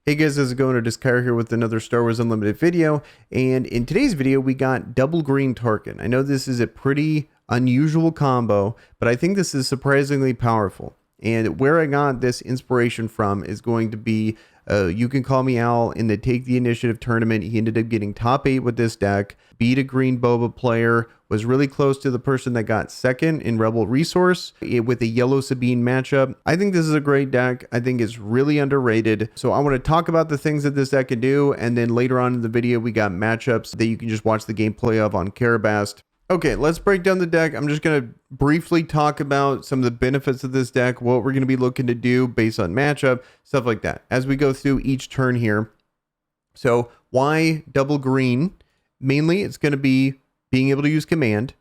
Hey guys, how's it going? It is Kyra here with another Star Wars Unlimited video, and in today's video we got double Green Tarkin. I know this is a pretty unusual combo, but I think this is surprisingly powerful. And where I got this inspiration from is going to be, you can call me Al in the Take the Initiative tournament. He ended up getting top 8 with this deck, beat a green Boba player, was really close to the person that got second in Rebel Resource with a yellow Sabine matchup. I think this is a great deck. I think it's really underrated. So I want to talk about the things that this deck can do, and then later on in the video we got matchups that you can just watch the gameplay of on Karabast. Okay, let's break down the deck. I'm just going to briefly talk about some of the benefits of this deck, what we're going to be looking to do based on matchup, stuff like that, as we go through each turn here. So why double green? Mainly, it's going to be being able to use command.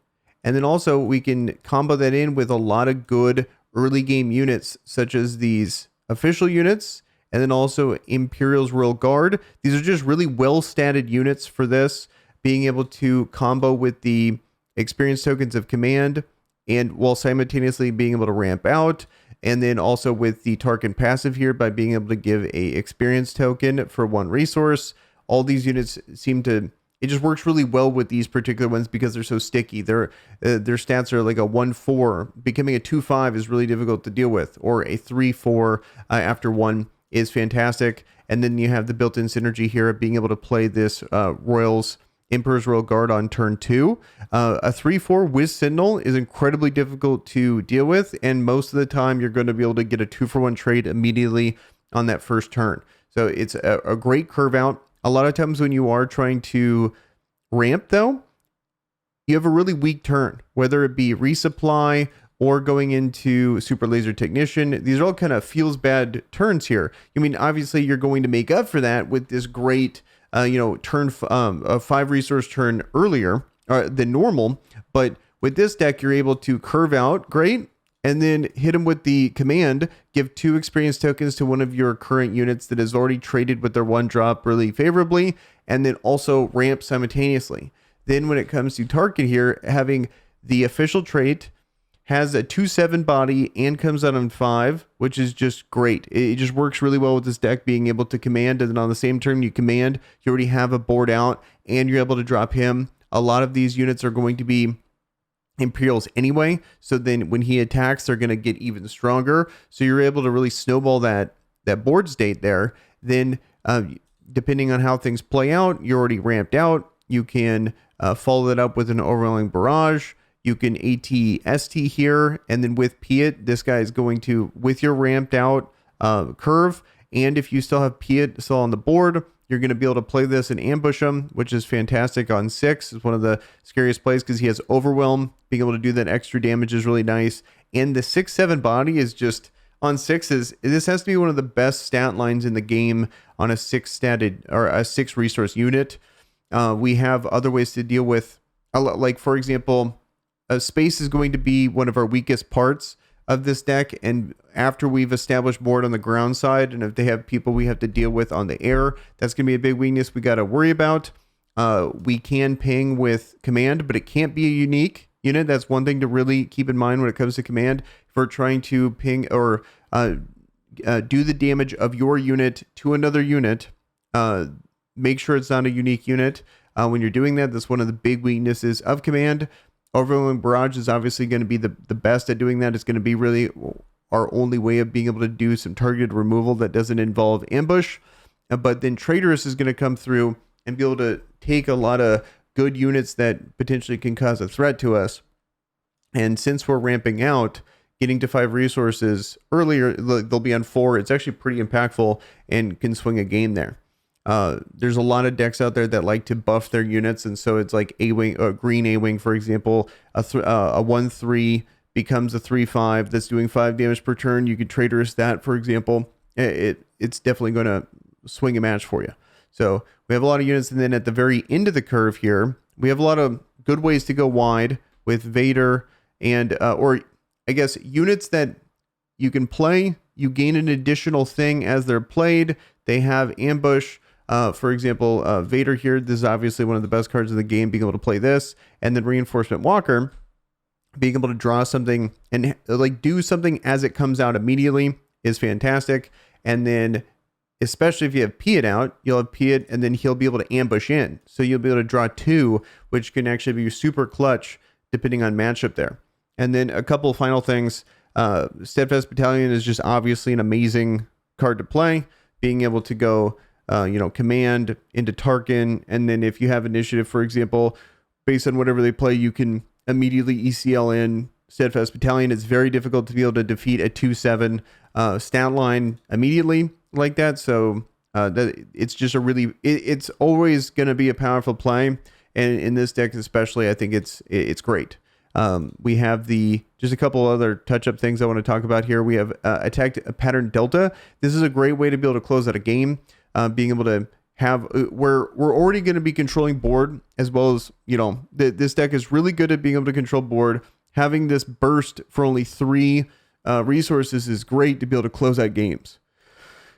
And then also we can combo that in with a lot of good early game units, such as these official units, and then also Imperial's Royal Guard. These are just really well-statted units for this, being able to combo with the experience tokens of command, and while simultaneously being able to ramp out, and then also with the Tarkin passive here by being able to give a experience token for one resource. All these units seem to, it just works really well with these particular ones because they're so sticky. Their stats are like a 1-4. Becoming a 2-5 is really difficult to deal with, or a 3-4 after 1 is fantastic. And then you have the built-in synergy here of being able to play this Emperor's Royal Guard on turn 2. A 3-4 with Sentinel is incredibly difficult to deal with, and most of the time you're going to be able to get a 2-for-1 trade immediately on that first turn. So it's a great curve out. A lot of times when you are trying to ramp, though, you have a really weak turn, whether it be resupply or going into Super Laser Technician. These are all kind of feels bad turns here. I mean, obviously you're going to make up for that with this great turn a 5 resource turn earlier than normal. But with this deck, you're able to curve out great, and then hit them with the command, give 2 experience tokens to one of your current units that has already traded with their 1-drop really favorably, and then also ramp simultaneously. Then when it comes to Tarkin here, having the official trait, has a 2/7 body and comes out on 5, which is just great. It just works really well with this deck, being able to command, and then on the same turn you command, you already have a board out, and you're able to drop him. A lot of these units are going to be Imperials anyway, so then when he attacks, they're going to get even stronger. So you're able to really snowball that board state there. Then, depending on how things play out, you're already ramped out. You can follow that up with an overwhelming barrage. You can AT-ST here, and then with Piet, this guy is going to, with your ramped out curve, and if you still have Piet still on the board, you're going to be able to play this and ambush him, which is fantastic on 6. It's one of the scariest plays because he has Overwhelm. Being able to do that extra damage is really nice. And the 6/7 body is just, on 6s, this has to be one of the best stat lines in the game on a 6-statted, or a 6 resource unit. We have other ways to deal with, like for example, space is going to be one of our weakest parts of this deck, and after we've established board on the ground side, and if they have people we have to deal with on the air, that's going to be a big weakness we got to worry about. We can ping with command, but it can't be a unique unit. That's one thing to really keep in mind when it comes to command. If we're trying to ping or do the damage of your unit to another unit, make sure it's not a unique unit. When you're doing that, that's one of the big weaknesses of command. Overwhelming Barrage is obviously going to be the best at doing that. It's going to be really our only way of being able to do some targeted removal that doesn't involve ambush. But then Traitorous is going to come through and be able to take a lot of good units that potentially can cause a threat to us. And since we're ramping out, getting to 5 resources earlier, they'll be on 4. It's actually pretty impactful and can swing a game there. There's a lot of decks out there that like to buff their units, and so it's like A-Wing, Green A-Wing, for example, a 1-3 becomes a 3-5 that's doing 5 damage per turn. You could Traitorous that, for example. It's definitely going to swing a match for you. So we have a lot of units, and then at the very end of the curve here, we have a lot of good ways to go wide with Vader and, or I guess units that you can play. You gain an additional thing as they're played. They have ambush. For example, Vader here, this is obviously one of the best cards in the game, being able to play this, and then Reinforcement Walker, being able to draw something and like do something as it comes out immediately is fantastic. And then especially if you have Piet out, you'll have Piet and then he'll be able to ambush in. So you'll be able to draw 2, which can actually be super clutch depending on matchup there. And then a couple final things. Steadfast Battalion is just obviously an amazing card to play. Being able to go, command into Tarkin. And then if you have initiative, for example, based on whatever they play, you can immediately ECL in Steadfast Battalion. It's very difficult to be able to defeat a 2/7 stat line immediately like that. So that it's just it's always going to be a powerful play. And in this deck especially, I think it's great. We have just a couple other touch-up things I want to talk about here. We have attack pattern delta. This is a great way to be able to close out a game. Being able to have we're already going to be controlling board, as well as this deck is really good at being able to control board. Having this burst for only 3 resources is great to be able to close out games.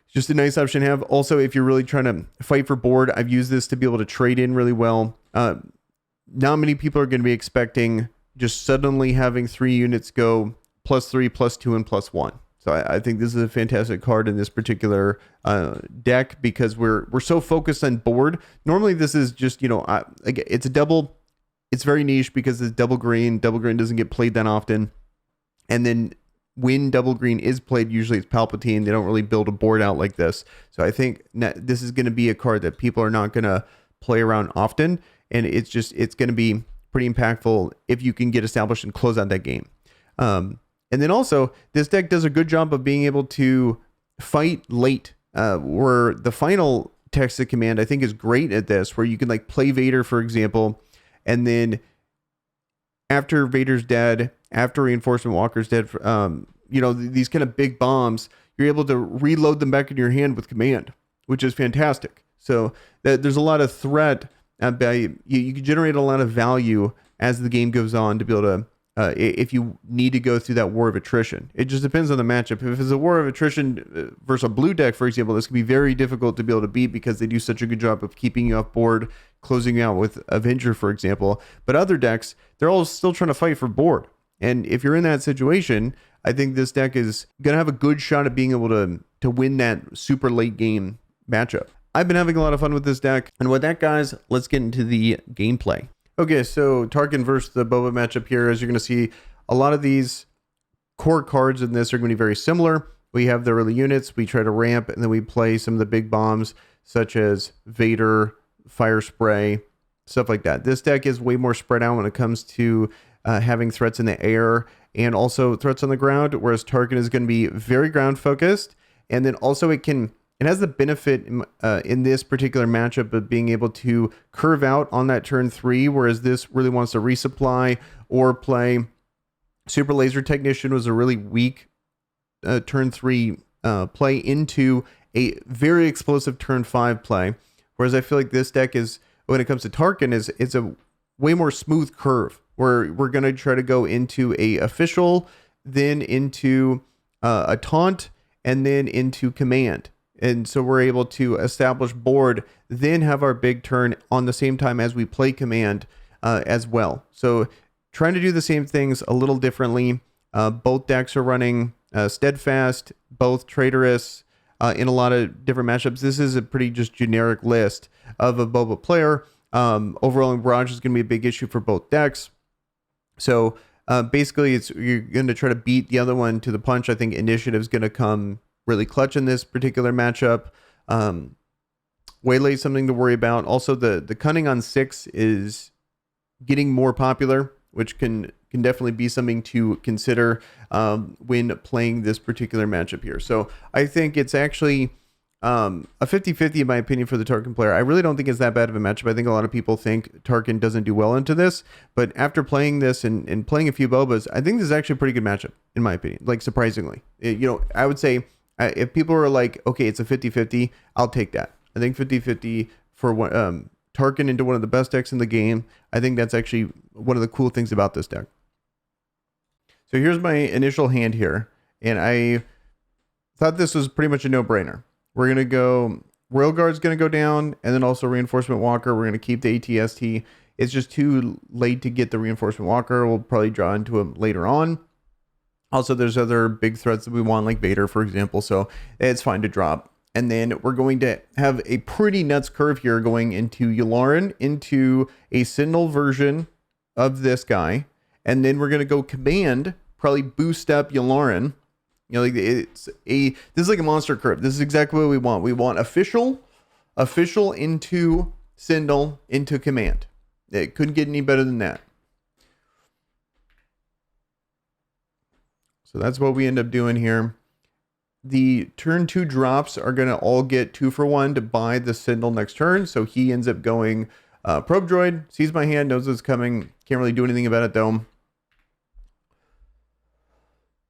Just a nice option to have. Also, if you're really trying to fight for board, I've used this to be able to trade in really well. Not many people are going to be expecting just suddenly having 3 units go +3, +2, and +1. So I think this is a fantastic card in this particular deck because we're so focused on board. Normally this is just, it's a double. It's very niche because it's double green. Double green doesn't get played that often. And then when double green is played, usually it's Palpatine. They don't really build a board out like this. So I think this is going to be a card that people are not going to play around often. And it's going to be pretty impactful if you can get established and close out that game. And then also, this deck does a good job of being able to fight late. Where the final text to command, I think, is great at this, where you can play Vader, for example, and then after Vader's dead, after Reinforcement Walker's dead, these kind of big bombs, you're able to reload them back in your hand with command, which is fantastic. So there's a lot of threat. You can generate a lot of value as the game goes on to be able to, if you need to go through that war of attrition. It just depends on the matchup. If it's a war of attrition versus a blue deck, for example, this can be very difficult to be able to beat because they do such a good job of keeping you off board, closing you out with Avenger, for example. But other decks, they're all still trying to fight for board. And if you're in that situation, I think this deck is going to have a good shot at being able to win that super late game matchup. I've been having a lot of fun with this deck. And with that, guys, let's get into the gameplay. Okay, so Tarkin versus the Boba matchup here. As you're going to see, a lot of these core cards in this are going to be very similar. We have the early units, we try to ramp, and then we play some of the big bombs, such as Vader, Fire Spray, stuff like that. This deck is way more spread out when it comes to having threats in the air and also threats on the ground, whereas Tarkin is going to be very ground focused. And then also it has the benefit in this particular matchup of being able to curve out on that turn 3, whereas this really wants to resupply or play. Super Laser Technician was a really weak turn 3 play into a very explosive turn 5 play, whereas I feel like this deck is, when it comes to Tarkin, it's a way more smooth curve, where we're going to try to go into a official, then into a taunt, and then into command. And so we're able to establish board, then have our big turn on the same time as we play command as well. So trying to do the same things a little differently. Both decks are running Steadfast, both Traitorous in a lot of different matchups. This is a pretty just generic list of a Boba player. Overall, Barrage is going to be a big issue for both decks. So basically, you're going to try to beat the other one to the punch. I think Initiative is going to come really clutch in this particular matchup. Waylay is something to worry about. Also, the Cunning on 6 is getting more popular, which can definitely be something to consider when playing this particular matchup here. So I think it's actually a 50-50 in my opinion for the Tarkin player. I really don't think it's that bad of a matchup. I think a lot of people think Tarkin doesn't do well into this, but after playing this and playing a few Bobas, I think this is actually a pretty good matchup in my opinion, like surprisingly. I would say if people are like, okay, it's a 50-50, I'll take that. I think 50-50 for Tarkin into one of the best decks in the game. I think that's actually one of the cool things about this deck. So here's my initial hand here, and I thought this was pretty much a no-brainer. We're going to go, Royal Guard's going to go down, and then also Reinforcement Walker. We're going to keep the ATST. It's just too late to get the Reinforcement Walker. We'll probably draw into him later on. Also, there's other big threats that we want, like Vader, for example, so it's fine to drop. And then we're going to have a pretty nuts curve here going into Yularen, into a Sentinel version of this guy. And then we're going to go command, probably boost up Yularen. You know, like this is like a monster curve. This is exactly what we want. We want official into Sentinel, into command. It couldn't get any better than that. So that's what we end up doing here. The turn 2 drops are going to all get 2 for 1 to buy the Sentinel next turn. So he ends up going probe droid, sees my hand, knows what's coming. Can't really do anything about it though.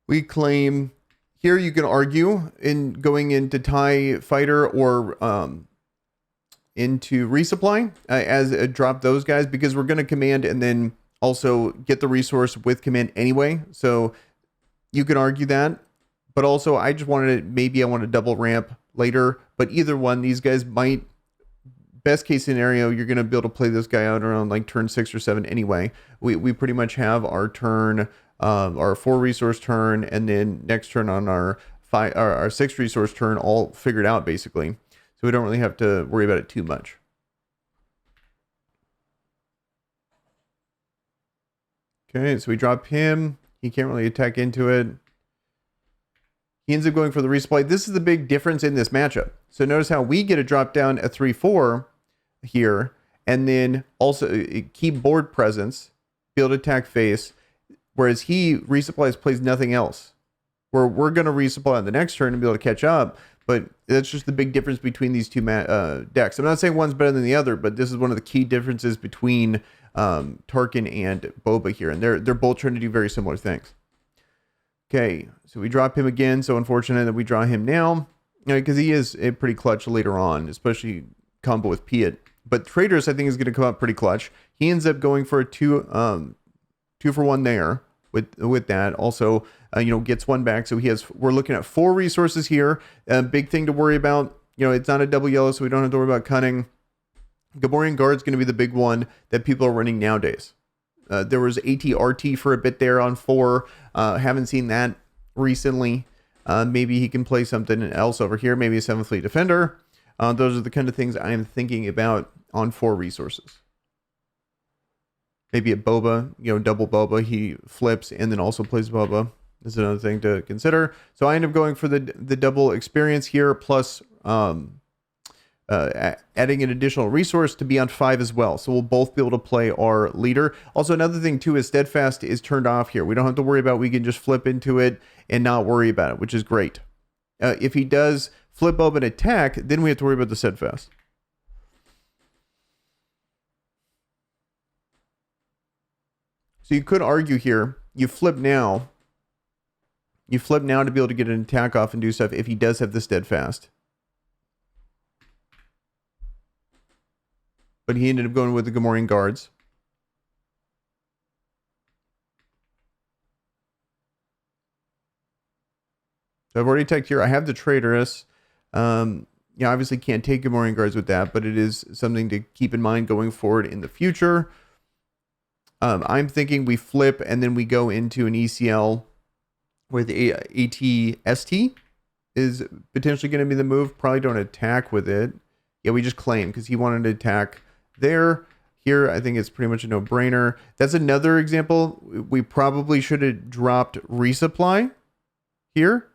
We claim here. You can argue in going into TIE fighter or into resupply as drop those guys, because we're going to command and then also get the resource with command anyway. So you can argue that. But also, I just wanted to, maybe I want to double ramp later. But either one, these guys might, best case scenario, you're going to be able to play this guy out around like turn 6 or 7 anyway. We pretty much have our turn, our 4 resource turn, and then next turn on our 6 resource turn all figured out basically. So we don't really have to worry about it too much. Okay, so we drop him. He can't really attack into it. He ends up going for the resupply. This is the big difference in this matchup. So notice how we get a drop down a 3-4 here, and then also keep board presence, be able to attack face, whereas he resupplies, plays nothing else. Where we're going to resupply on the next turn and be able to catch up, but that's just the big difference between these two decks. I'm not saying one's better than the other, but this is one of the key differences between Tarkin and Boba here, and they're both trying to do very similar things. Okay, so we drop him again. So unfortunate that we draw him now, because he is a pretty clutch later on, especially combo with Piet. But Traitors, I think, is going to come out pretty clutch. He ends up going for a 2 for 1 there with that. Also, gets 1 back. So we're looking at 4 resources here. Big thing to worry about. It's not a double yellow, so we don't have to worry about cunning. Gamorrean Guard's going to be the big one that people are running nowadays. There was ATRT for a bit there on 4. Haven't seen that recently. Maybe he can play something else over here. Maybe a 7th Fleet Defender. Those are the kind of things I am thinking about on 4 resources. Maybe a Boba, double Boba. He flips and then also plays Boba. This is another thing to consider. So I end up going for the double experience here, plus adding an additional resource to be on 5 as well. So we'll both be able to play our leader. Also, another thing too is Steadfast is turned off here. We don't have to worry about, we can just flip into it and not worry about it, which is great. If he does flip up and attack, then we have to worry about the Steadfast. So you could argue here, you flip now to be able to get an attack off and do stuff if he does have the Steadfast. But he ended up going with the Gamorrean Guards. So I've already attacked here. I have the Traitorous. Obviously can't take Gamorrean Guards with that, but it is something to keep in mind going forward in the future. I'm thinking we flip and then we go into an ECL where the ATST is potentially going to be the move. Probably don't attack with it. Yeah, we just claim because he wanted to attack there. Here, I think it's pretty much a no-brainer. That's another example. We probably should have dropped resupply here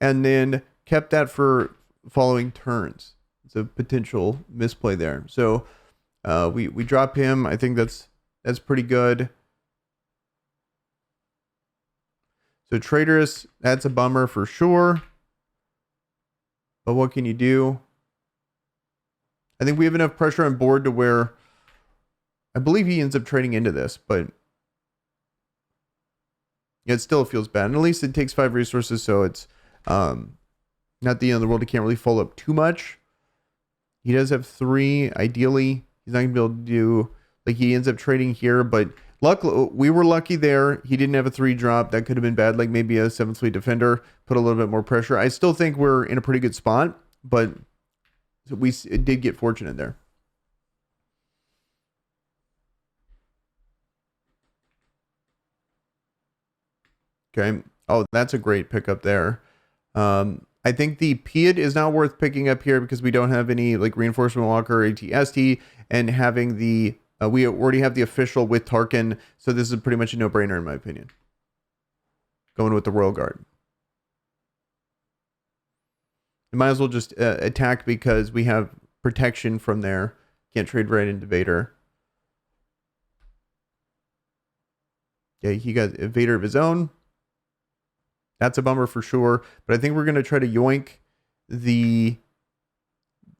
and then kept that for following turns. It's a potential misplay there. So we drop him. I think that's pretty good. So Traitorous, that's a bummer for sure. But what can you do? I think we have enough pressure on board to where I believe he ends up trading into this, but it still feels bad. And at least it takes 5 resources, so it's not the end of the world. He can't really follow up too much. He does have 3. Ideally, he's not going to be able to do, like, he ends up trading here, but we were lucky there. He didn't have a 3 drop. That could have been bad. Like maybe a 7th Fleet Defender put a little bit more pressure. I still think we're in a pretty good spot, but we did get fortunate there. Okay. Oh, that's a great pickup there. I think the Pied is not worth picking up here because we don't have any like reinforcement walker or ATST, and having the we already have the official with Tarkin, so this is pretty much a no-brainer in my opinion. Going with the Royal Guard. You might as well just attack because we have protection from there. Can't trade right into Vader. Yeah, he got a Vader of his own. That's a bummer for sure. But I think we're going to try to yoink the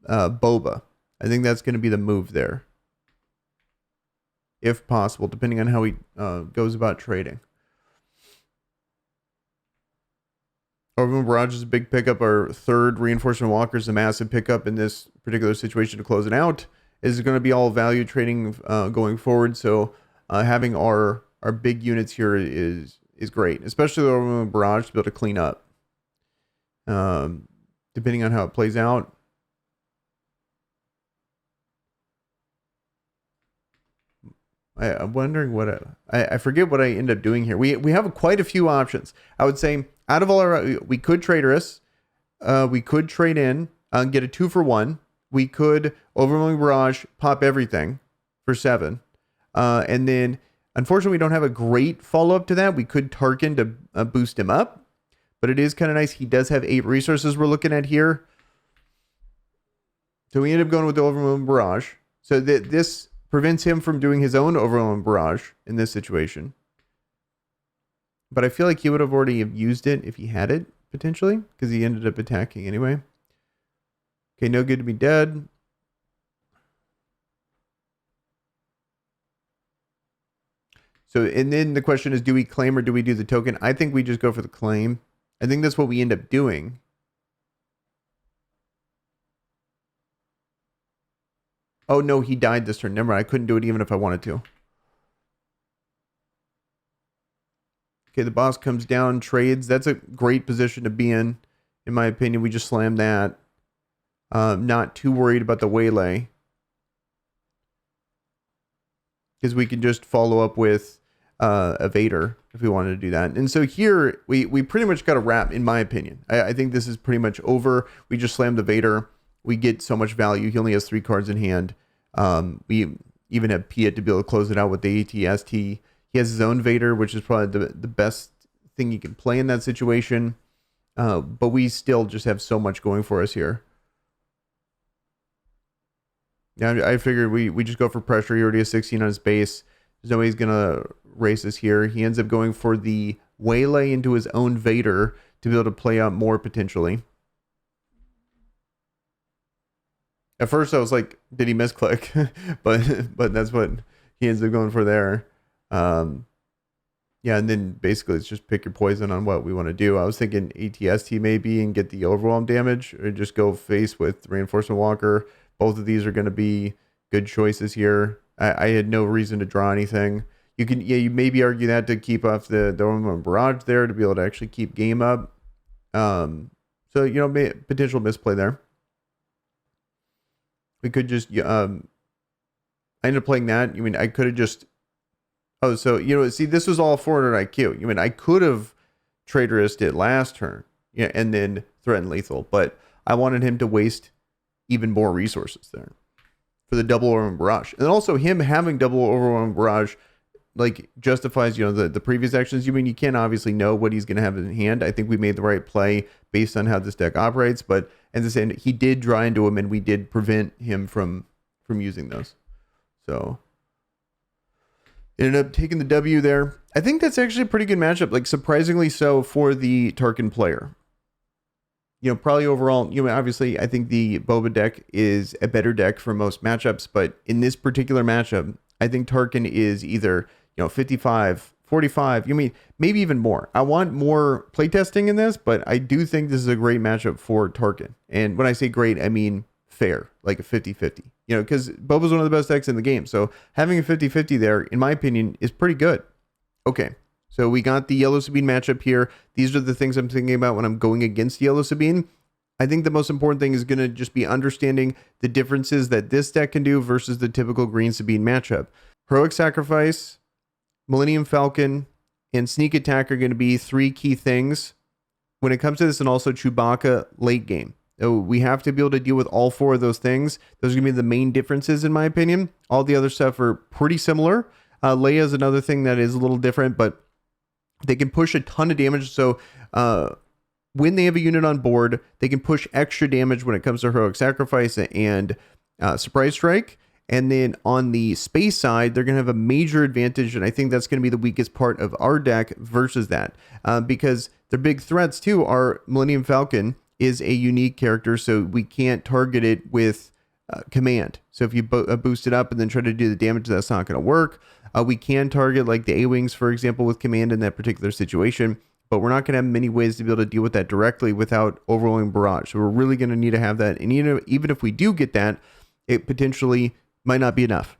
Boba. I think that's going to be the move there. If possible, depending on how he goes about trading. Overwhelming Barrage is a big pickup. Our third Reinforcement Walker is a massive pickup in this particular situation to close it out. Is going to be all value trading going forward. So having our big units here is great, especially the Overwhelming Barrage to be able to clean up. Depending on how it plays out. I'm wondering what I forget what I end up doing here. We have quite a few options. I would say out of all our, we could Traitorous, we could trade in, get a 2-for-1. We could Overwhelming Barrage, pop everything for 7, and then unfortunately we don't have a great follow up to that. We could Tarkin to boost him up, but it is kind of nice. He does have 8 resources we're looking at here, so we end up going with the Overwhelming Barrage. So this prevents him from doing his own Overwhelming Barrage in this situation. But I feel like he would have already used it if he had it, potentially, because he ended up attacking anyway. Okay, no good to be dead. So, and then the question is, do we claim or do we do the token? I think we just go for the claim. I think that's what we end up doing. Oh, no, he died this turn. Never mind. I couldn't do it even if I wanted to. Okay, the boss comes down, trades. That's a great position to be in my opinion. We just slammed that. Not too worried about the waylay, because we can just follow up with a Vader if we wanted to do that. And so here, we pretty much got a wrap, in my opinion. I think this is pretty much over. We just slammed the Vader. We get so much value. He only has 3 cards in hand. We even have Piet to be able to close it out with the ATST. He has his own Vader, which is probably the best thing you can play in that situation. But we still just have so much going for us here. Yeah, I figured we just go for pressure. He already has 16 on his base. There's no way he's going to race us here. He ends up going for the waylay into his own Vader to be able to play out more potentially. At first, I was like, did he misclick? but that's what he ends up going for there. Yeah, and then basically it's just pick your poison on what we want to do. I was thinking ATST maybe and get the overwhelm damage, or just go face with Reinforcement Walker. Both of these are going to be good choices here. I had no reason to draw anything. You maybe argue that to keep off the Barrage there to be able to actually keep game up. So, potential misplay there. We could just, I ended up playing that. I could have just, see, this was all 400 IQ. I could have Traitorous it last turn, and then threaten lethal, but I wanted him to waste even more resources there for the double Overwhelming Barrage. And also him having double Overwhelming Barrage justifies, the previous actions. You can't obviously know what he's going to have in hand. I think we made the right play based on how this deck operates, but at the same, he did draw into him, and we did prevent him from using those. So ended up taking the W there. I think that's actually a pretty good matchup, surprisingly so for the Tarkin player. Probably overall, obviously I think the Boba deck is a better deck for most matchups, but in this particular matchup, I think Tarkin is either, 55, 45, maybe even more. I want more playtesting in this, but I do think this is a great matchup for Tarkin. And when I say great, I mean fair, like a 50-50. Because Boba's one of the best decks in the game. So having a 50-50 there, in my opinion, is pretty good. Okay, so we got the Yellow Sabine matchup here. These are the things I'm thinking about when I'm going against Yellow Sabine. I think the most important thing is going to just be understanding the differences that this deck can do versus the typical Green Sabine matchup. Heroic Sacrifice, Millennium Falcon, and Sneak Attack are going to be 3 key things when it comes to this, and also Chewbacca late game. So we have to be able to deal with all 4 of those things. Those are going to be the main differences, in my opinion. All the other stuff are pretty similar. Leia is another thing that is a little different, but they can push a ton of damage. So when they have a unit on board, they can push extra damage when it comes to heroic sacrifice and surprise strike. And then on the space side, they're going to have a major advantage. And I think that's going to be the weakest part of our deck versus that. Because their big threats too are Millennium Falcon is a unique character. So we can't target it with command. So if you boost it up and then try to do the damage, that's not going to work. We can target like the A-Wings, for example, with command in that particular situation. But we're not going to have many ways to be able to deal with that directly without overwhelming barrage. So we're really going to need to have that. And even if we do get that, it potentially might not be enough.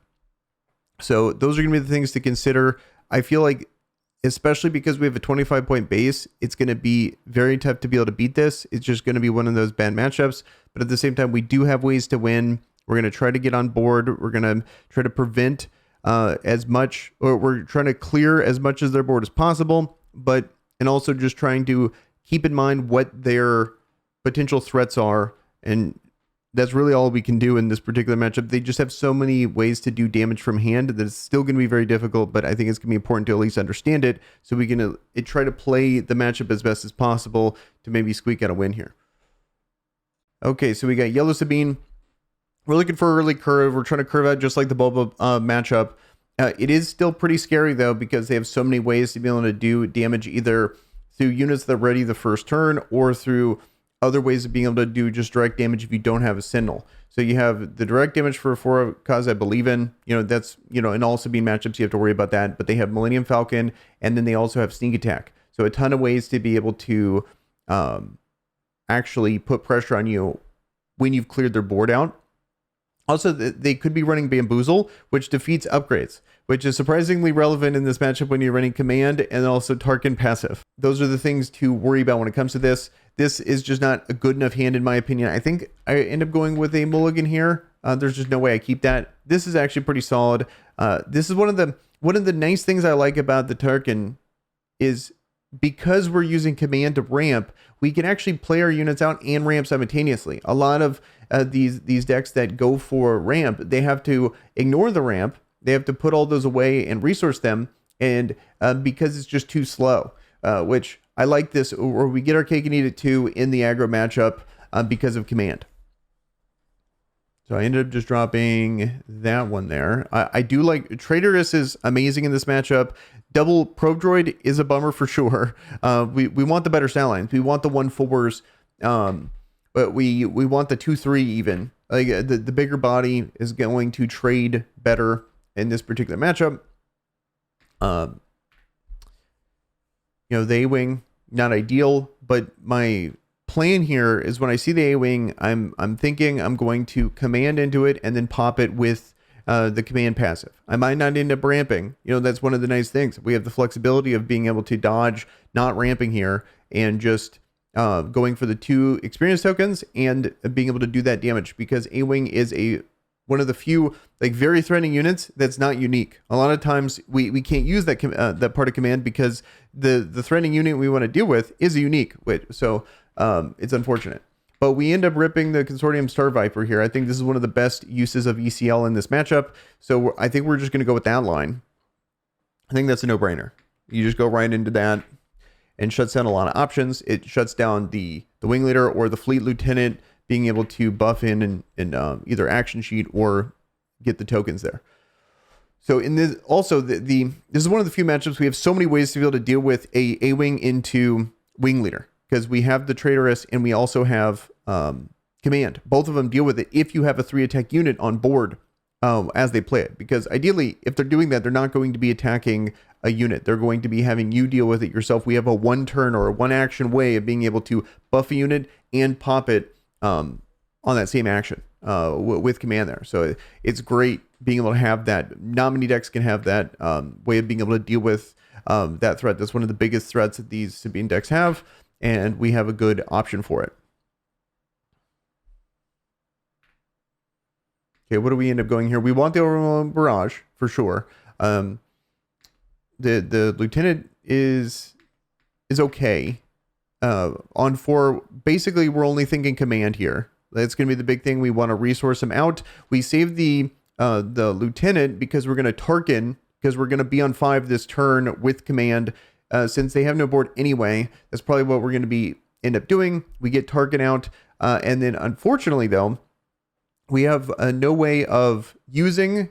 So those are going to be the things to consider. I feel like, especially because we have a 25-point base, it's going to be very tough to be able to beat this. It's just going to be one of those bad matchups. But at the same time, we do have ways to win. We're going to try to get on board. We're going to try to prevent as much, or we're trying to clear as much as their board as possible. And also just trying to keep in mind what their potential threats are. And that's really all we can do in this particular matchup. They just have so many ways to do damage from hand that it's still going to be very difficult, but I think it's going to be important to at least understand it so we can try to play the matchup as best as possible to maybe squeak out a win here. Okay, so we got Yellow Sabine. We're looking for a early curve. We're trying to curve out just like the Boba matchup. It is still pretty scary, though, because they have so many ways to be able to do damage either through units that are ready the first turn or through other ways of being able to do just direct damage if you don't have a Sentinel. So you have the direct damage for 4 cause I believe in. That's, in all Sabine matchups, you have to worry about that. But they have Millennium Falcon, and then they also have Sneak Attack. So a ton of ways to be able to actually put pressure on you when you've cleared their board out. Also, they could be running Bamboozle, which defeats upgrades, which is surprisingly relevant in this matchup when you're running command and also Tarkin passive. Those are the things to worry about when it comes to this. This is just not a good enough hand in my opinion. I think I end up going with a mulligan here. There's just no way I keep that. This is actually pretty solid. This is one of the nice things I like about the Tarkin is because we're using command to ramp, we can actually play our units out and ramp simultaneously. A lot of these decks that go for ramp, they have to ignore the ramp. They have to put all those away and resource them. And because it's just too slow, which I like this, or we get our cake and eat it too in the aggro matchup because of command. So I ended up just dropping that one there. I do like Traitorous is amazing in this matchup. Double Probe Droid is a bummer for sure. We want the better stat lines. We want the 1/4s, but we want the 2/3 even. Like the bigger body is going to trade better in this particular matchup. The A-Wing, not ideal, but my plan here is when I see the A-Wing, I'm thinking I'm going to command into it and then pop it with the command passive. I might not end up ramping. That's one of the nice things. We have the flexibility of being able to dodge, not ramping here, and just going for the 2 experience tokens and being able to do that damage, because A-Wing is one of the few very threatening units that's not unique. A lot of times we can't use that part of command because the threatening unit we want to deal with is a unique. So it's unfortunate. But we end up ripping the Consortium Star Viper here. I think this is one of the best uses of ECL in this matchup. So I think we're just going to go with that line. I think that's a no-brainer. You just go right into that and shuts down a lot of options. It shuts down the Wing Leader or the Fleet Lieutenant being able to buff in and either action sheet or get the tokens there. So in this, also this is one of the few matchups we have so many ways to be able to deal with a A-Wing into Wing Leader, because we have the Traitorous and we also have command. Both of them deal with it if you have a 3 attack unit on board as they play it. Because ideally, if they're doing that, they're not going to be attacking a unit. They're going to be having you deal with it yourself. We have a 1 turn or a 1 action way of being able to buff a unit and pop it on that same action with command there. So it's great being able to have that. Not many decks can have that way of being able to deal with that threat. That's one of the biggest threats that these Sabine decks have, and we have a good option for it. Okay, what do we end up going here? We want the overwhelming barrage for sure. The lieutenant is okay. on 4, basically we're only thinking command here. That's going to be the big thing. We want to resource him out. We save the lieutenant because we're going to Tarkin, because we're going to be on 5 this turn with command. Since they have no board anyway, that's probably what we're going to end up doing. We get Tarkin out, and then unfortunately though, we have no way of using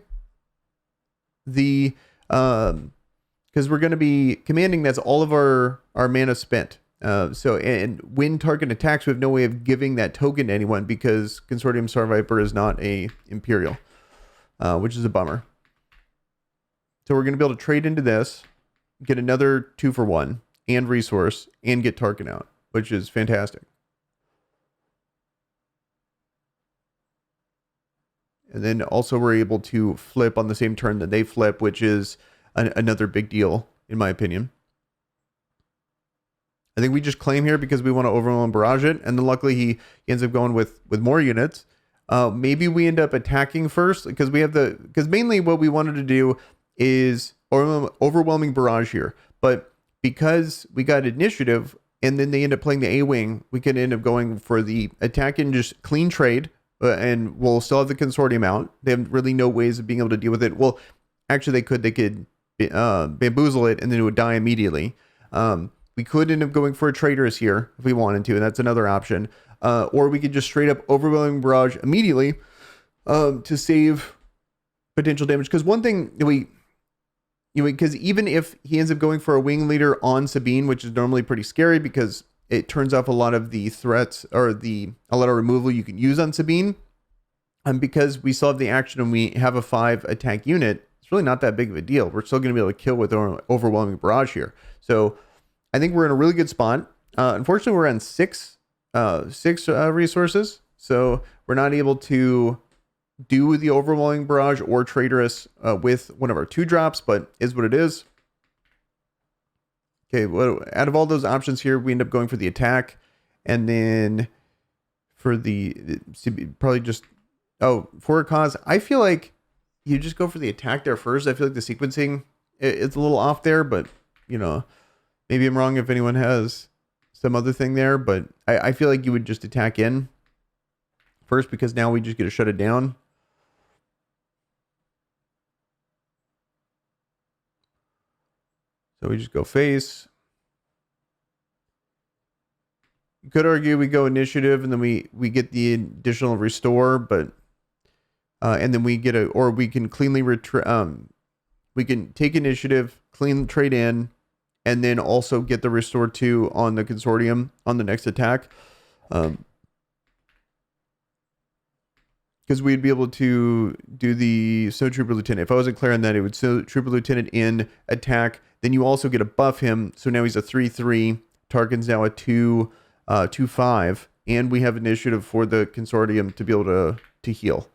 the because we're going to be commanding. That's all of our mana spent. So and when Tarkin attacks, we have no way of giving that token to anyone because Consortium Star Viper is not a Imperial, which is a bummer. So we're going to be able to trade into this, get another 2 for 1 and resource, and get Tarkin out, which is fantastic. And then also we're able to flip on the same turn that they flip, which is another big deal, in my opinion. I think we just claim here because we want to overwhelm and barrage it. And then luckily he ends up going with more units. Maybe we end up attacking first because because mainly what we wanted to do is overwhelming barrage here. But because we got initiative and then they end up playing the A-Wing, we can end up going for the attack and just clean trade. And we'll still have the consortium out. They have really no ways of being able to deal with it. Well, actually, they could bamboozle it, and then it would die immediately. We could end up going for a traitorous here if we wanted to, and that's another option. Or we could just straight up overwhelming barrage immediately to save potential damage. Because one thing because even if he ends up going for a wing leader on Sabine, which is normally pretty scary because it turns off a lot of the threats or a lot of removal you can use on Sabine. And because we still have the action and we have a 5 attack unit, it's really not that big of a deal. We're still going to be able to kill with overwhelming barrage here. So I think we're in a really good spot. Unfortunately, we're on 6 resources. So we're not able to do the overwhelming barrage or traitorous with one of our 2 drops, but is what it is. Okay, well, out of all those options here, we end up going for the attack. And then for probably just, for a cause, I feel like you just go for the attack there first. I feel like the sequencing, it's a little off there, but, maybe I'm wrong if anyone has some other thing there. But I feel like you would just attack in first because now we just get to shut it down. So we just go face. You could argue we go initiative and then we get the additional restore, but and then we get we can cleanly we can take initiative, clean trade in, and then also get the restore 2 on the consortium on the next attack. Because we'd be able to do the Trooper Lieutenant. If I wasn't clear on that, it would Trooper Lieutenant in attack. Then you also get to buff him. So now he's a 3/3. Tarkin's now a 2/5. And we have initiative for the consortium to be able to heal.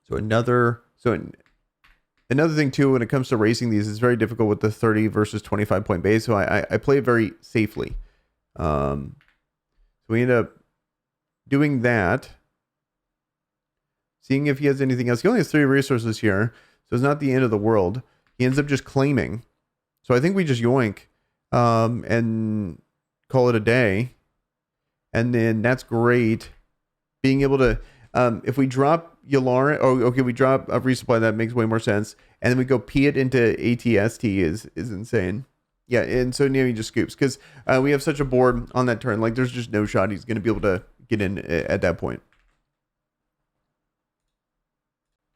So another thing too, when it comes to racing these, it's very difficult with the 30 versus 25 point base. So I play it very safely. So we end up doing that. Seeing if he has anything else. He only has 3 resources here, so it's not the end of the world. He ends up just claiming. So I think we just yoink and call it a day. And then that's great. Being able to, if we drop Yularen, we drop a resupply, that makes way more sense. And then we go P it into ATST is insane. Yeah, and so now he just scoops because we have such a board on that turn. Like there's just no shot he's going to be able to get in at that point.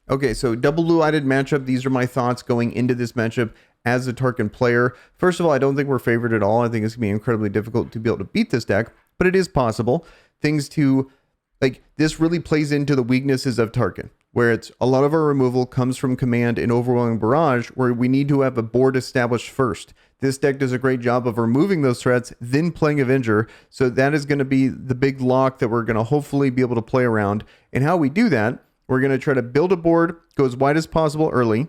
Okay, so double blue-eyed matchup. These are my thoughts going into this matchup as a Tarkin player. First of all, I don't think we're favored at all. I think it's going to be incredibly difficult to be able to beat this deck, but it is possible. This really plays into the weaknesses of Tarkin, where it's a lot of our removal comes from command and overwhelming barrage, where we need to have a board established first. This deck does a great job of removing those threats, then playing Avenger. So that is going to be the big lock that we're going to hopefully be able to play around. And how we do that, we're going to try to build a board, go as wide as possible early.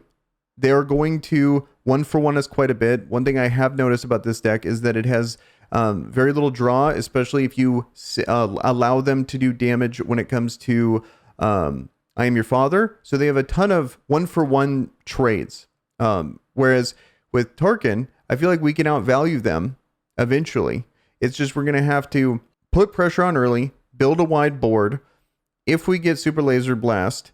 They are going to 1-for-1 us quite a bit. One thing I have noticed about this deck is that it has very little draw, especially if you allow them to do damage when it comes to I Am Your Father. So they have a ton of 1-for-1 trades. Whereas with Tarkin, I feel like we can outvalue them eventually. It's just we're going to have to put pressure on early, build a wide board. If we get Super Laser Blast,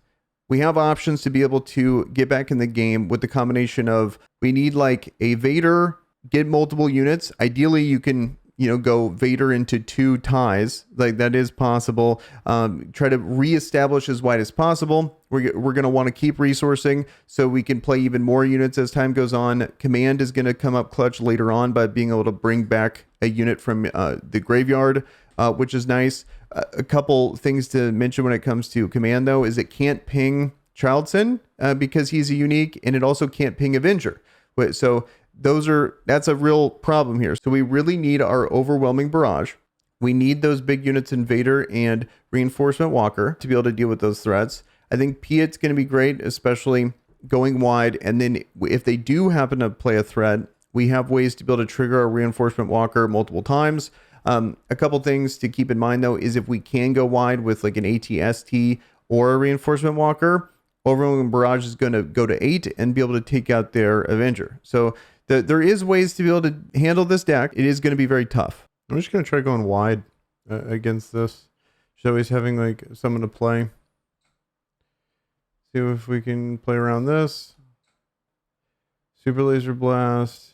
we have options to be able to get back in the game with the combination of we need like a Vader, get multiple units. Ideally, you can, go Vader into 2 ties. Like that is possible. Try to reestablish as wide as possible. We're going to want to keep resourcing so we can play even more units as time goes on. Command is going to come up clutch later on by being able to bring back a unit from the graveyard, which is nice. A couple things to mention when it comes to command, though, is it can't ping Childson because he's a unique, and it also can't ping Avenger. So that's a real problem here. So we really need our overwhelming barrage. We need those big units in Vader and Reinforcement Walker to be able to deal with those threats. I think Piet's going to be great, especially going wide. And then if they do happen to play a threat, we have ways to be able to trigger our Reinforcement Walker multiple times. A couple things to keep in mind, though, is if we can go wide with like an ATST or a Reinforcement Walker, overwhelming barrage is going to go to 8 and be able to take out their Avenger. So there is ways to be able to handle this deck. It is going to be very tough. I'm just going to try going wide against this. Just always having like someone to play. See if we can play around this. Super Laser Blast,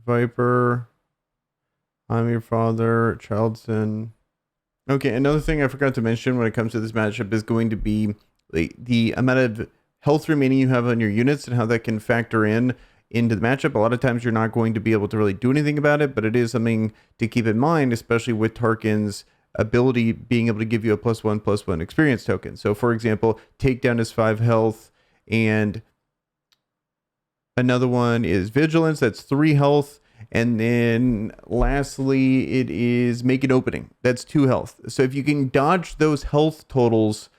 Viper, I'm Your Father, Childson. Okay, another thing I forgot to mention when it comes to this matchup is going to be the amount of health remaining you have on your units and how that can factor into the matchup. A lot of times you're not going to be able to really do anything about it, but it is something to keep in mind, especially with Tarkin's ability being able to give you a +1/+1 experience token. So for example, Takedown is 5 health, and another one is Vigilance, that's 3 health. And then lastly, it is Make an Opening. That's 2 health. So if you can dodge those health totals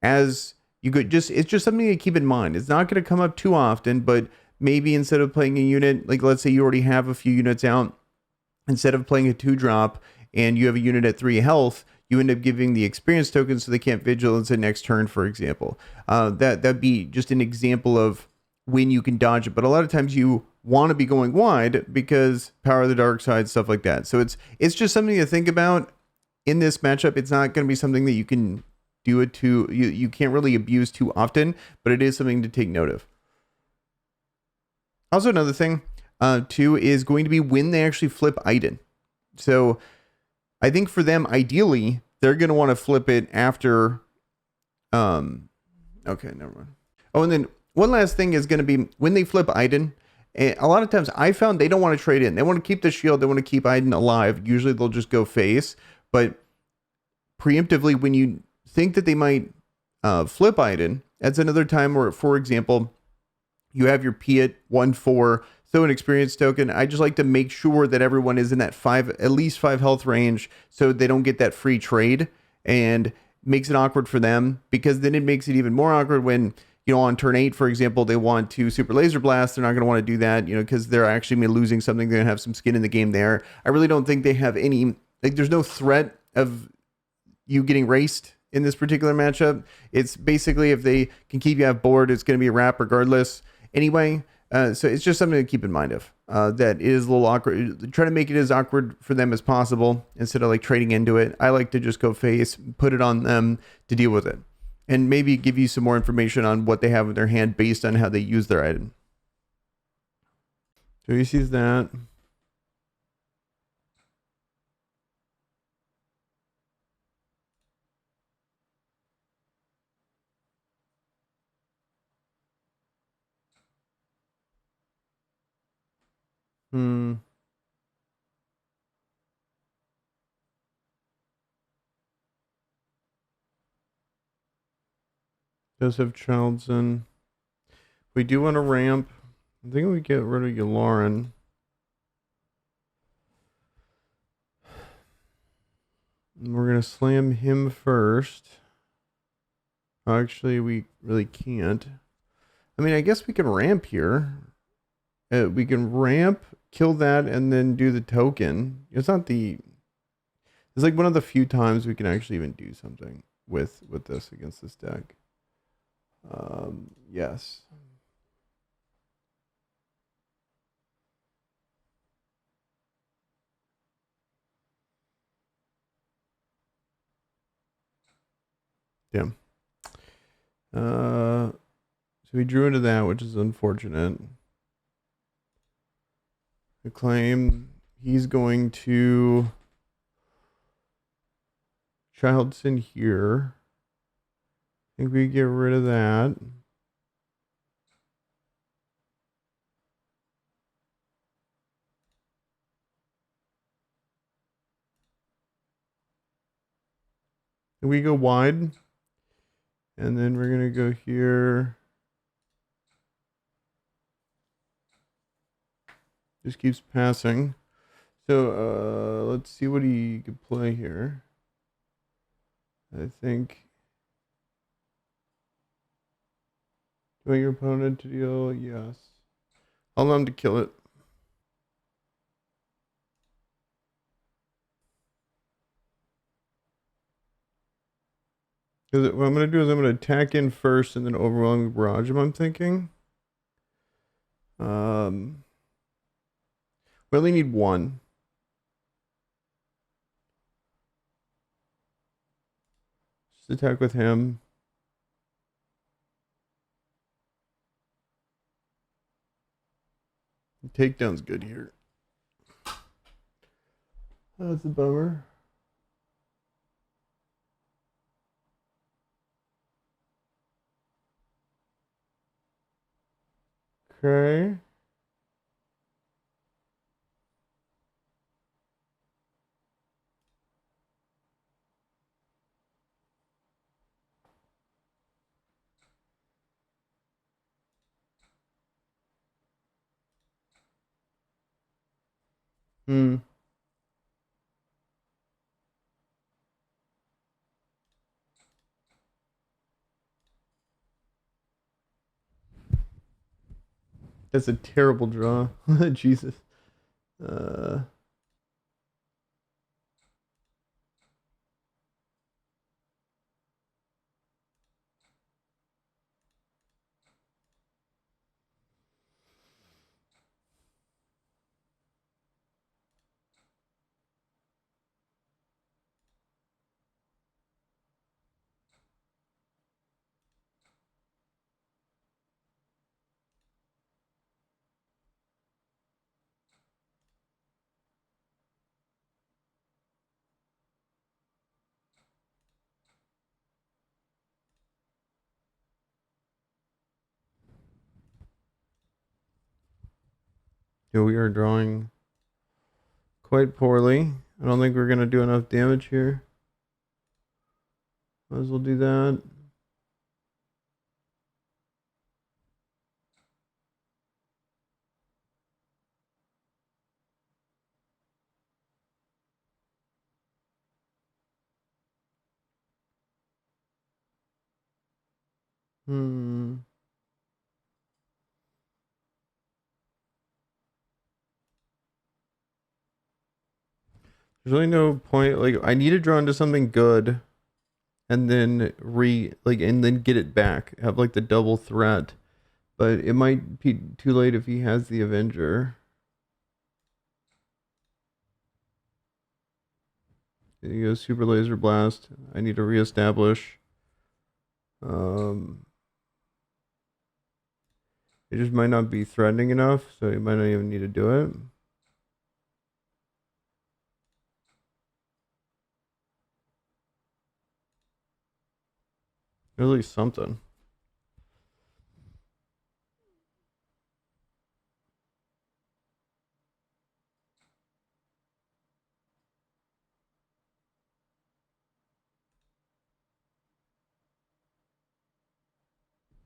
as you could, it's just something to keep in mind. It's not going to come up too often, but maybe instead of playing a unit, like let's say you already have a few units out, instead of playing a 2-drop and you have a unit at 3 health, you end up giving the experience token so they can't Vigilance the next turn, for example. That'd be just an example of when you can dodge it. But a lot of times you want to be going wide because Power of the Dark Side, stuff like that. So it's just something to think about in this matchup. It's not going to be something that you can do it to, you can't really abuse too often, but it is something to take note of. Also, another thing too is going to be when they actually flip Iden. So I think for them, ideally, they're going to want to flip it after. Okay, never mind. Oh, and then one last thing is going to be when they flip Iden. A lot of times I found they don't want to trade in. They want to keep the shield. They want to keep Iden alive. Usually they'll just go face. But preemptively, when you think that they might flip Iden, that's another time where, for example, you have your Piet 1/4, throw an experience token. I just like to make sure that everyone is in that at least 5 health range so they don't get that free trade, and makes it awkward for them, because then it makes it even more awkward when, on turn 8, for example, they want to Super Laser Blast. They're not going to want to do that, because they're actually losing something. They're going to have some skin in the game there. I really don't think they have any, there's no threat of you getting raced in this particular matchup. It's basically if they can keep you off board, it's going to be a wrap regardless. Anyway, so it's just something to keep in mind of. That is a little awkward. Try to make it as awkward for them as possible instead of trading into it. I like to just go face, put it on them to deal with it, and maybe give you some more information on what they have in their hand based on how they use their item. So he sees that. Does have Childson. We do want to ramp. I think we get rid of Yularen. We're going to slam him first. Actually, we really can't. I mean, I guess we can ramp here. We can ramp, kill that, and then do the token. It's not the... It's like one of the few times we can actually even do something with this against this deck. Yes. Yeah. So he drew into that, which is unfortunate. The claim he's going to Childson here. I think we get rid of that. And we go wide. And then we're going to go here. Just keeps passing. So let's see what he could play here. I think. Do you want your opponent to deal? Yes. I'll allow him to kill it. Because what I'm going to do is I'm going to attack in first and then overwhelming barrage him, I'm thinking. We only need one. Just attack with him. Takedown's good here. Oh, that's a bummer. Okay. That's a terrible draw. Jesus. Uh, yeah, we are drawing quite poorly. I don't think we're going to do enough damage here. Might as well do that. Hmm. There's really no point. Like, I need to draw into something good and then and then get it back. Have like the double threat. But it might be too late if he has the Avenger. There you go, Super Laser Blast. I need to reestablish. Um, it just might not be threatening enough, so you might not even need to do it. At least something.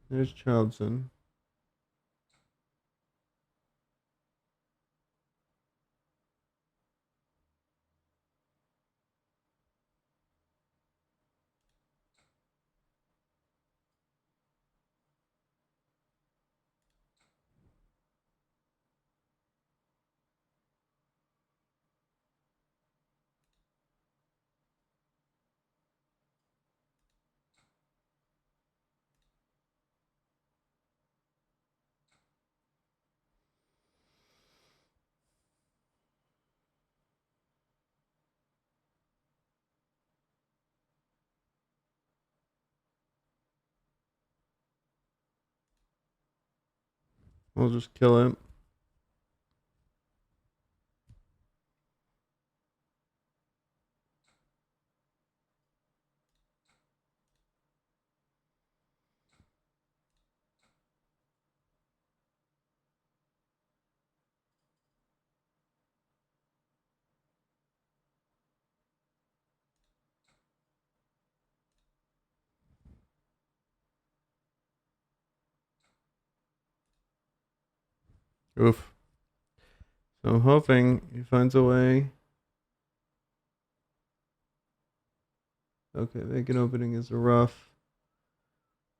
There's Childson. We'll just kill it. Oof. So I'm hoping he finds a way. Okay, vacant opening is a rough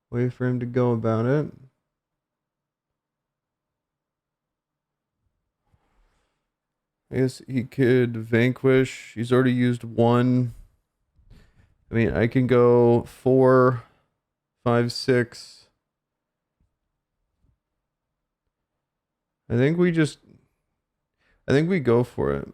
way for him to go about it. I guess he could vanquish. He's already used one. I mean, I can go 4, 5, 6. I think we go for it.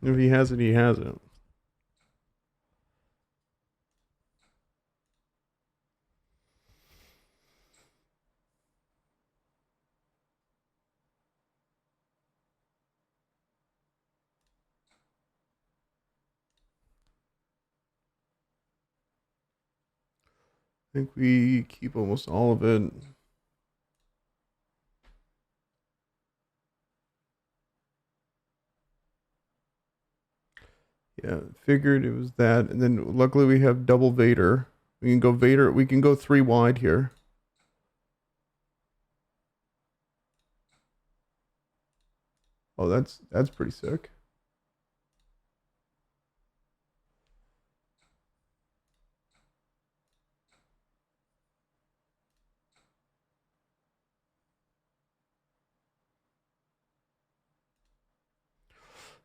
If he has it, he has it. I think we keep almost all of it. Yeah, figured it was that. And then luckily we have double Vader. We can go Vader. We can go 3 wide here. Oh, that's pretty sick.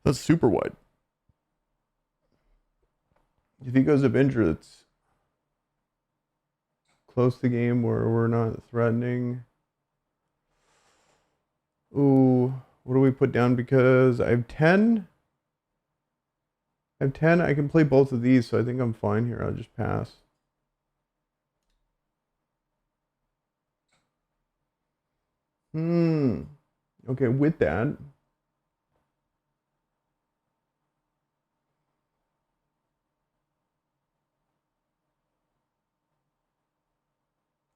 That's super wide. If he goes Avenger, it's close to game where we're not threatening. Ooh, what do we put down? Because I have 10. I have 10. I can play both of these, so I think I'm fine here. I'll just pass. Okay, with that.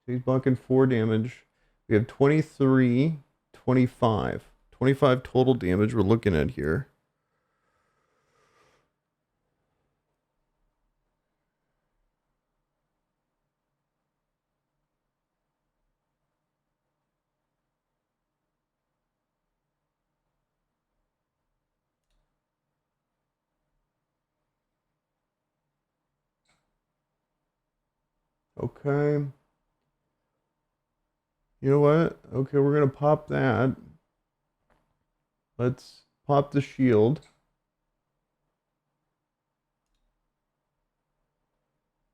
He's blocking 4 damage. We have 23, 25. 25 total damage we're looking at here. Okay. You know what? Okay, we're gonna pop that. Let's pop the shield.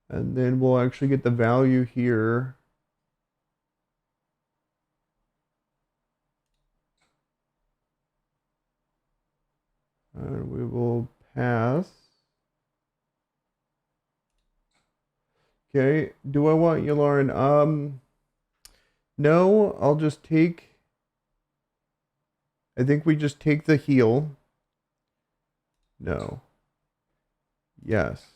And then we'll actually get the value here. And we will pass. Okay, do I want Yularen? No, I'll just take... I think we just take the heal. No. Yes.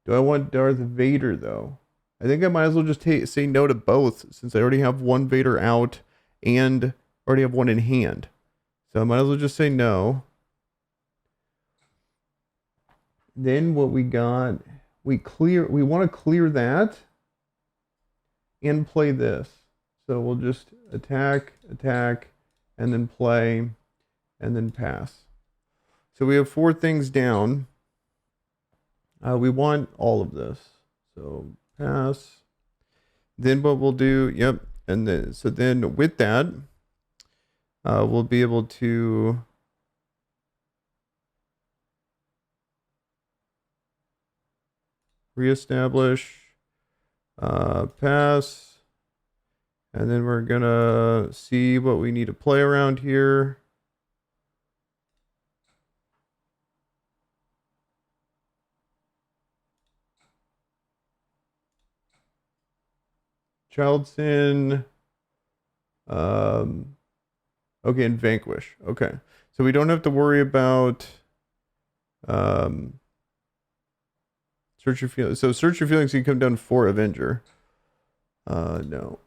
Do I want Darth Vader, though? I think I might as well just say no to both, since I already have one Vader out and already have one in hand. So I might as well just say no. Then what we got, we want to clear that and play this. So we'll just attack, and then play, and then pass. So we have 4 things down. We want all of this. So pass. Then what we'll do, yep. And then, so then with that, we'll be able to Reestablish. Pass. And then we're gonna see what we need to play around here. Child Sin. Okay, and Vanquish. Okay. So we don't have to worry about Search Your Feelings. So Search Your Feelings can come down for Avenger. No.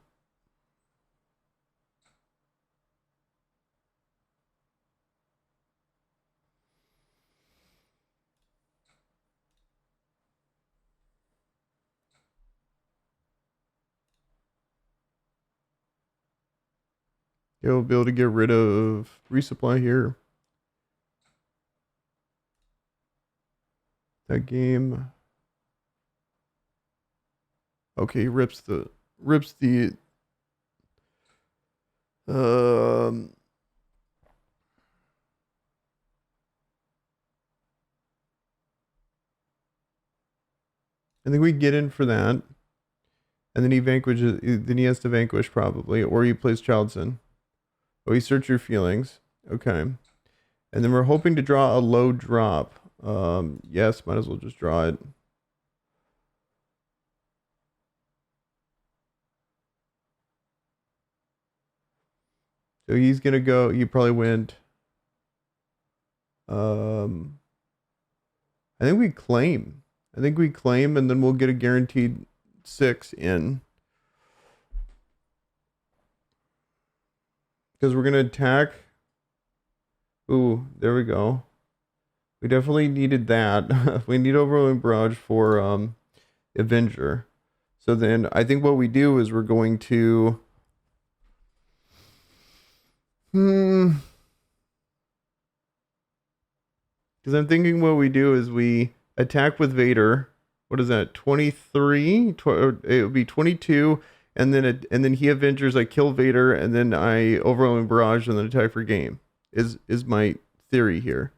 You'll be able to get rid of resupply here. That game. Okay, rips the I think we get in for that. And then he vanquishes, then he has to vanquish probably, or he plays Child Sin. Oh, he Search Your Feelings. Okay. And then we're hoping to draw a low drop. Yes, might as well just draw it. So he's gonna go, you probably went. I think we claim. I think we claim and then we'll get a guaranteed 6 in. Because we're gonna attack. Ooh, there we go. We definitely needed that. We need Overwhelming Barrage for Avenger. So then I think what we do is we're going to because I'm thinking what we do is we attack with Vader. What is that? 23? It would be 22 and then he Avengers, I kill Vader and then I Overwhelming Barrage and then attack for game. Is my theory here.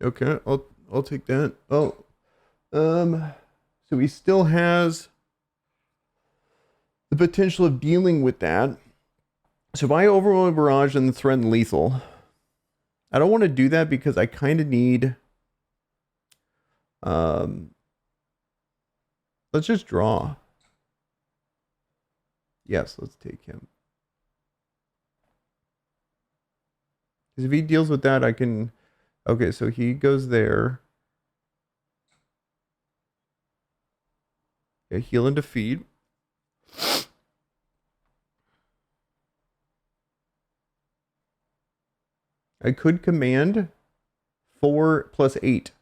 Okay, I'll take that. Oh, so he still has the potential of dealing with that. So if I Overwhelming Barrage and threaten lethal, I don't want to do that because I kind of need. Let's just draw. Yes, let's take him. Because if he deals with that, I can. Okay, so he goes there. Yeah, heal and defeat. I could command 4 plus 8. To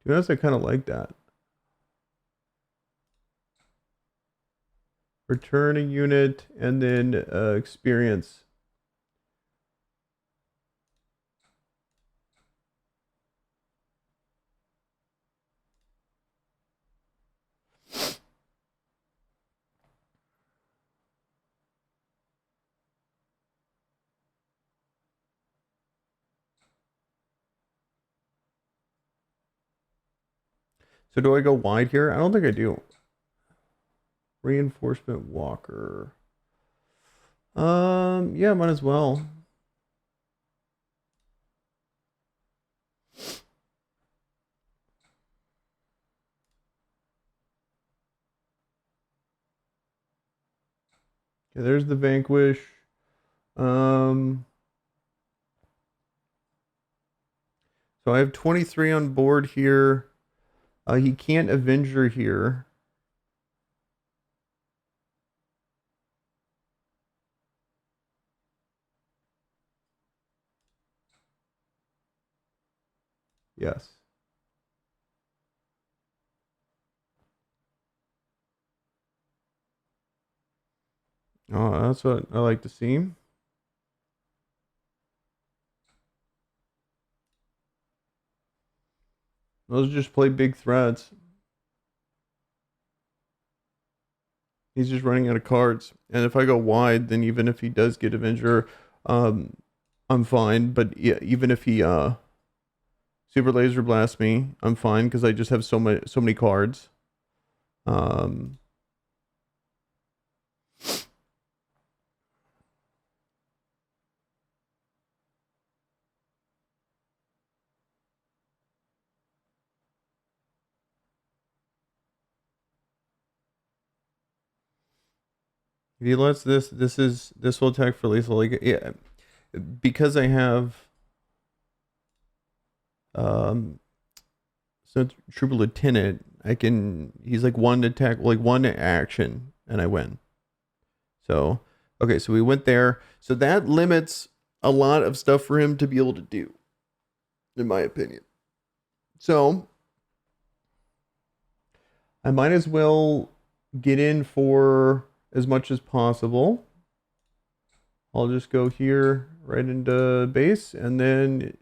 be honest, I kind of like that. Return a unit and then experience. So do I go wide here? I don't think I do. Reinforcement walker. Yeah, might as well. Okay, there's the vanquish. So I have 23 on board here. He can't Avenger here. Yes. Oh, that's what I like to see. Let's just play big threats. He's just running out of cards. And if I go wide, then even if he does get Avenger, I'm fine. But yeah, even if he Super Laser Blast me, I'm fine because I just have so many cards. If he lets this will attack for lethal. Like, yeah, because I have so Trooper Lieutenant, he's like one attack, like one action, and I win. So okay, so we went there. So that limits a lot of stuff for him to be able to do, in my opinion. So I might as well get in for as much as possible. I'll just go here right into base, and then it's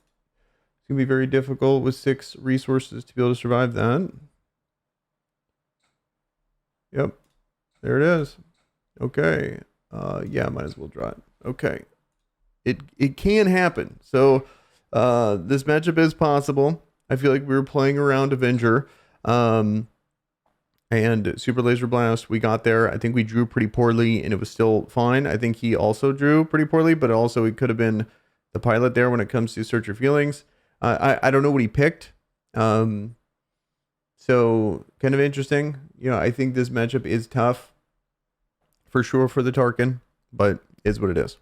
gonna be very difficult with 6 resources to be able to survive that. Yep, there it is. Okay, yeah, might as well draw it. Okay, it can happen. So this matchup is possible. I feel like we were playing around Avenger. And Super Laser Blast, we got there. I think we drew pretty poorly, and it was still fine. I think he also drew pretty poorly, but also he could have been the pilot there when it comes to Search Your Feelings. I don't know what he picked. So kind of interesting. You know, I think this matchup is tough for sure for the Tarkin, but is what it is.